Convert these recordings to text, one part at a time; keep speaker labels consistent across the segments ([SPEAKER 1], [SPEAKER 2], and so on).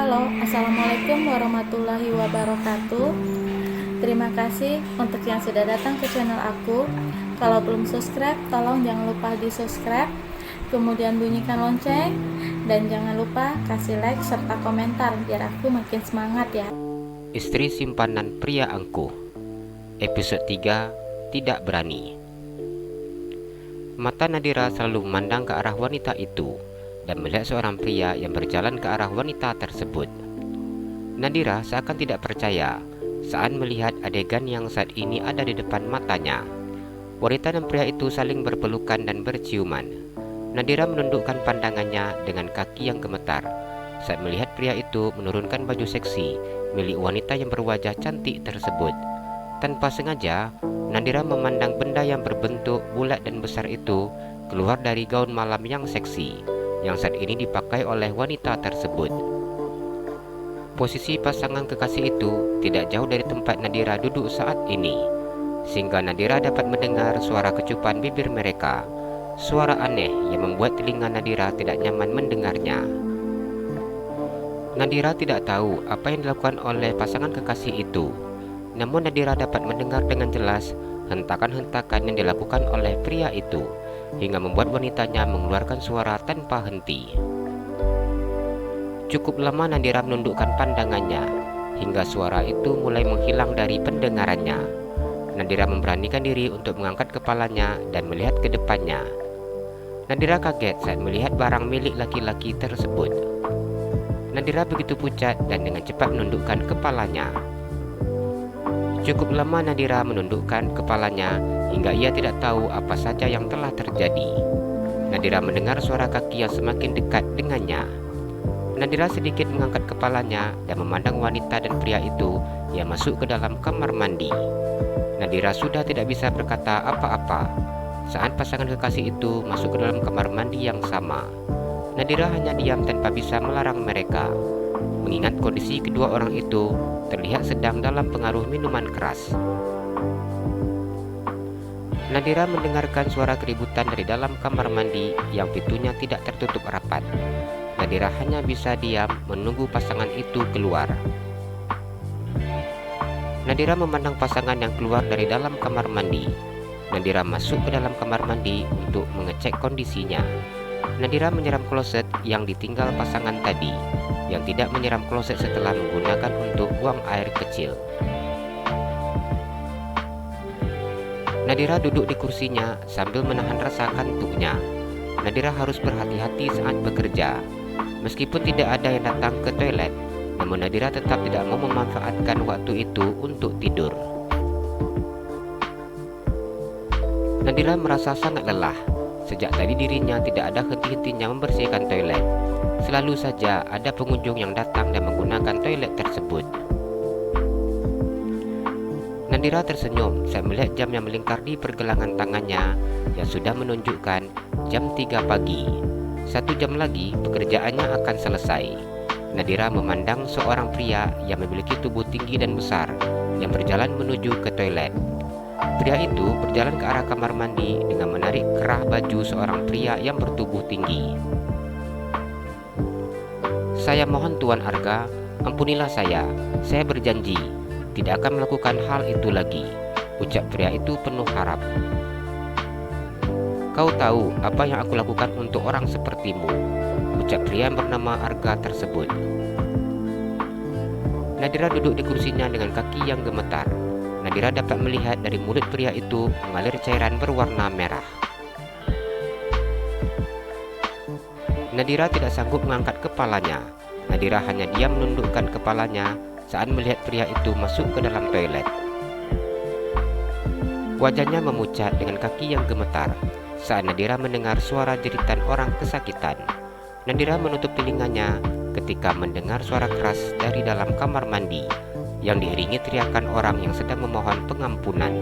[SPEAKER 1] Halo, Assalamualaikum warahmatullahi wabarakatuh. Terima kasih untuk yang sudah datang ke channel aku. Kalau belum subscribe, tolong jangan lupa di subscribe, kemudian bunyikan lonceng, dan jangan lupa kasih like serta komentar biar aku makin semangat ya.
[SPEAKER 2] Istri simpanan pria angkuh. Episode 3, Tidak Berani. Mata Nadira selalu memandang ke arah wanita itu dan melihat seorang pria yang berjalan ke arah wanita tersebut. Nadira seakan tidak percaya saat melihat adegan yang saat ini ada di depan matanya. Wanita dan pria itu saling berpelukan dan berciuman. Nadira menundukkan pandangannya dengan kaki yang gemetar saat melihat pria itu menurunkan baju seksi milik wanita yang berwajah cantik tersebut. Tanpa sengaja, Nadira memandang benda yang berbentuk bulat dan besar itu keluar dari gaun malam yang seksi yang saat ini dipakai oleh wanita tersebut. Posisi pasangan kekasih itu tidak jauh dari tempat Nadira duduk saat ini, sehingga Nadira dapat mendengar suara kecupan bibir mereka. Suara aneh yang membuat telinga Nadira tidak nyaman mendengarnya. Nadira tidak tahu apa yang dilakukan oleh pasangan kekasih itu, namun Nadira dapat mendengar dengan jelas hentakan-hentakan yang dilakukan oleh pria itu, hingga membuat wanitanya mengeluarkan suara tanpa henti. Cukup lama Nadira menundukkan pandangannya, hingga suara itu mulai menghilang dari pendengarannya. Nadira memberanikan diri untuk mengangkat kepalanya dan melihat ke depannya. Nadira kaget saat melihat barang milik laki-laki tersebut. Nadira begitu pucat dan dengan cepat menundukkan kepalanya. Cukup lama Nadira menundukkan kepalanya hingga ia tidak tahu apa saja yang telah terjadi. Nadira mendengar suara kaki yang semakin dekat dengannya. Nadira sedikit mengangkat kepalanya dan memandang wanita dan pria itu yang masuk ke dalam kamar mandi. Nadira sudah tidak bisa berkata apa-apa saat pasangan kekasih itu masuk ke dalam kamar mandi yang sama. Nadira hanya diam tanpa bisa melarang mereka, mengingat kondisi kedua orang itu terlihat sedang dalam pengaruh minuman keras. Nadira mendengarkan suara keributan dari dalam kamar mandi yang pintunya tidak tertutup rapat. Nadira hanya bisa diam menunggu pasangan itu keluar. Nadira memandang pasangan yang keluar dari dalam kamar mandi. Nadira masuk ke dalam kamar mandi untuk mengecek kondisinya. Nadira menyiram kloset yang ditinggal pasangan tadi, yang tidak menyiram kloset setelah menggunakan untuk buang air kecil. Nadira duduk di kursinya sambil menahan rasa kantuknya. Nadira harus berhati-hati saat bekerja. Meskipun tidak ada yang datang ke toilet, namun Nadira tetap tidak mau memanfaatkan waktu itu untuk tidur. Nadira merasa sangat lelah. Sejak tadi dirinya tidak ada henti-hentinya membersihkan toilet. Selalu saja ada pengunjung yang datang dan menggunakan toilet tersebut. Nadira tersenyum saat melihat jam yang melingkar di pergelangan tangannya yang sudah menunjukkan jam 3 pagi. 1 jam lagi pekerjaannya akan selesai. Nadira memandang seorang pria yang memiliki tubuh tinggi dan besar yang berjalan menuju ke toilet. Pria itu berjalan ke arah kamar mandi dengan menarik kerah baju seorang pria yang bertubuh tinggi. "Saya mohon Tuan Arga, ampunilah saya berjanji tidak akan melakukan hal itu lagi," ucap pria itu penuh harap. "Kau tahu apa yang aku lakukan untuk orang sepertimu," ucap pria yang bernama Arga tersebut. Nadira duduk di kursinya dengan kaki yang gemetar. Nadira dapat melihat dari mulut pria itu mengalir cairan berwarna merah. Nadira tidak sanggup mengangkat kepalanya. Nadira hanya diam menundukkan kepalanya saat melihat pria itu masuk ke dalam toilet. Wajahnya memucat dengan kaki yang gemetar saat Nadira mendengar suara jeritan orang kesakitan. Nadira menutup telinganya ketika mendengar suara keras dari dalam kamar mandi yang diiringi teriakan orang yang sedang memohon pengampunan.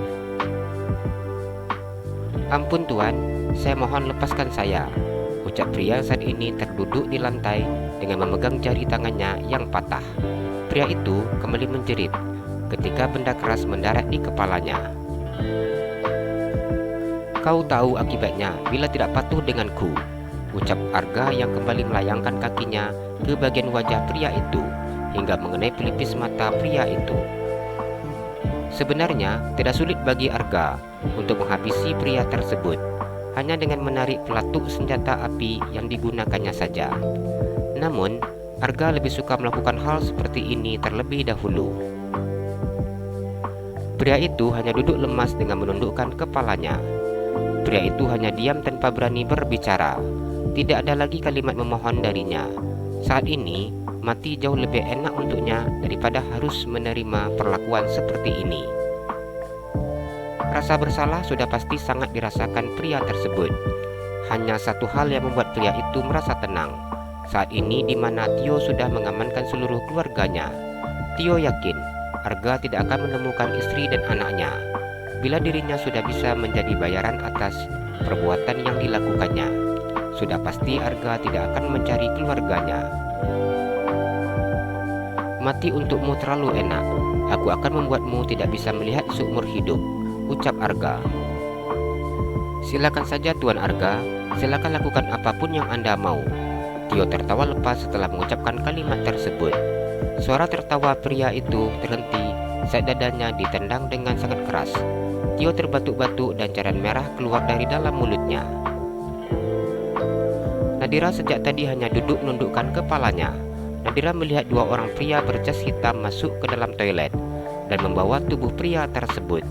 [SPEAKER 2] "Ampun Tuan, saya mohon lepaskan saya," ucap pria saat ini terduduk di lantai dengan memegang jari tangannya yang patah. Pria itu kembali menjerit ketika benda keras mendarat di kepalanya. "Kau tahu akibatnya bila tidak patuh denganku," ucap Arga yang kembali melayangkan kakinya ke bagian wajah pria itu hingga mengenai pelipis mata pria itu. Sebenarnya tidak sulit bagi Arga untuk menghabisi pria tersebut, hanya dengan menarik pelatuk senjata api yang digunakannya saja. Namun, Arga lebih suka melakukan hal seperti ini terlebih dahulu. Pria itu hanya duduk lemas dengan menundukkan kepalanya. Pria itu hanya diam tanpa berani berbicara. Tidak ada lagi kalimat memohon darinya. Saat ini, mati jauh lebih enak untuknya daripada harus menerima perlakuan seperti ini. Rasa bersalah sudah pasti sangat dirasakan pria tersebut. Hanya satu hal yang membuat pria itu merasa tenang. Saat ini di mana Tio sudah mengamankan seluruh keluarganya, Tio yakin Arga tidak akan menemukan istri dan anaknya bila dirinya sudah bisa menjadi bayaran atas perbuatan yang dilakukannya. Sudah pasti Arga tidak akan mencari keluarganya. Mati untukmu terlalu enak. Aku akan membuatmu tidak bisa melihat seumur hidup, ucap Arga. Silakan saja Tuan Arga, silakan lakukan apapun yang Anda mau. Tio tertawa lepas setelah mengucapkan kalimat tersebut. Suara tertawa pria itu terhenti saat dadanya ditendang dengan sangat keras. Tio terbatuk-batuk dan cairan merah keluar dari dalam mulutnya. Nadira sejak tadi hanya duduk menundukkan kepalanya. Nadira melihat dua orang pria berjas hitam masuk ke dalam toilet dan membawa tubuh pria tersebut.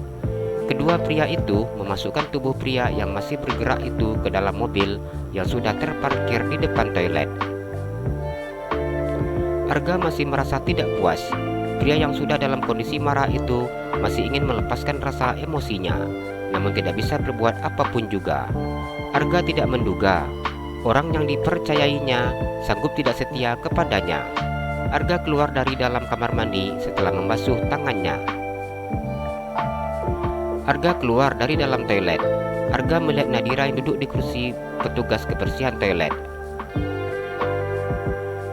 [SPEAKER 2] Kedua pria itu memasukkan tubuh pria yang masih bergerak itu ke dalam mobil yang sudah terparkir di depan toilet. Arga masih merasa tidak puas. Pria yang sudah dalam kondisi marah itu masih ingin melepaskan rasa emosinya, namun tidak bisa berbuat apapun juga. Arga tidak menduga orang yang dipercayainya sanggup tidak setia kepadanya. Arga keluar dari dalam kamar mandi setelah membasuh tangannya. Arga keluar dari dalam toilet. Arga melihat Nadira yang duduk di kursi petugas kebersihan toilet.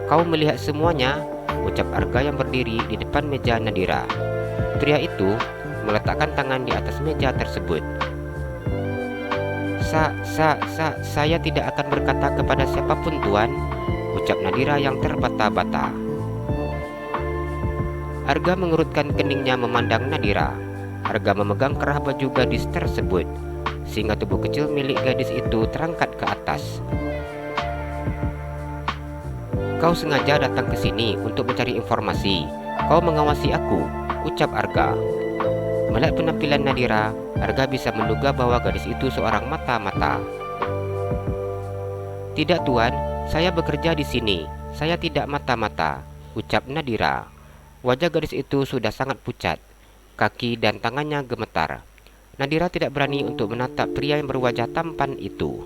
[SPEAKER 2] Kau melihat semuanya, ucap Arga yang berdiri di depan meja Nadira. Pria itu meletakkan tangan di atas meja tersebut. Saya tidak akan berkata kepada siapapun Tuan, ucap Nadira yang terbata-bata. Arga mengerutkan keningnya memandang Nadira. Arga memegang kerah baju gadis tersebut, sehingga tubuh kecil milik gadis itu terangkat ke atas. Kau sengaja datang ke sini untuk mencari informasi. Kau mengawasi aku, ucap Arga. Melihat penampilan Nadira, Arga bisa menduga bahwa gadis itu seorang mata-mata. Tidak Tuan, saya bekerja di sini. Saya tidak mata-mata, ucap Nadira. Wajah gadis itu sudah sangat pucat. Kaki dan tangannya gemetar. Nadira tidak berani untuk menatap pria yang berwajah tampan itu.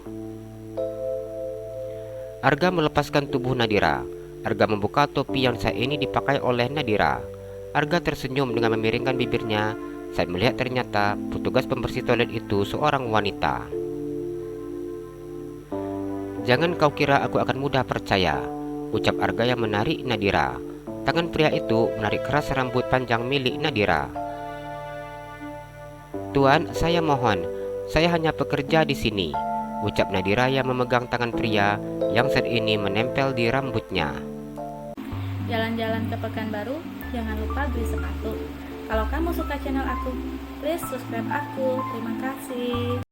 [SPEAKER 2] Arga melepaskan tubuh Nadira. Arga membuka topi yang saat ini dipakai oleh Nadira. Arga tersenyum dengan memiringkan bibirnya saat melihat ternyata petugas pembersih toilet itu seorang wanita. Jangan kau kira aku akan mudah percaya, ucap Arga yang menarik Nadira. Tangan pria itu menarik keras rambut panjang milik Nadira. Tuan, saya mohon, saya hanya pekerja di sini, ucap Nadira yang memegang tangan pria yang saat ini menempel di rambutnya.
[SPEAKER 1] Jalan-jalan ke Pekanbaru, jangan lupa beli sepatu. Kalau kamu suka channel aku, please subscribe aku. Terima kasih.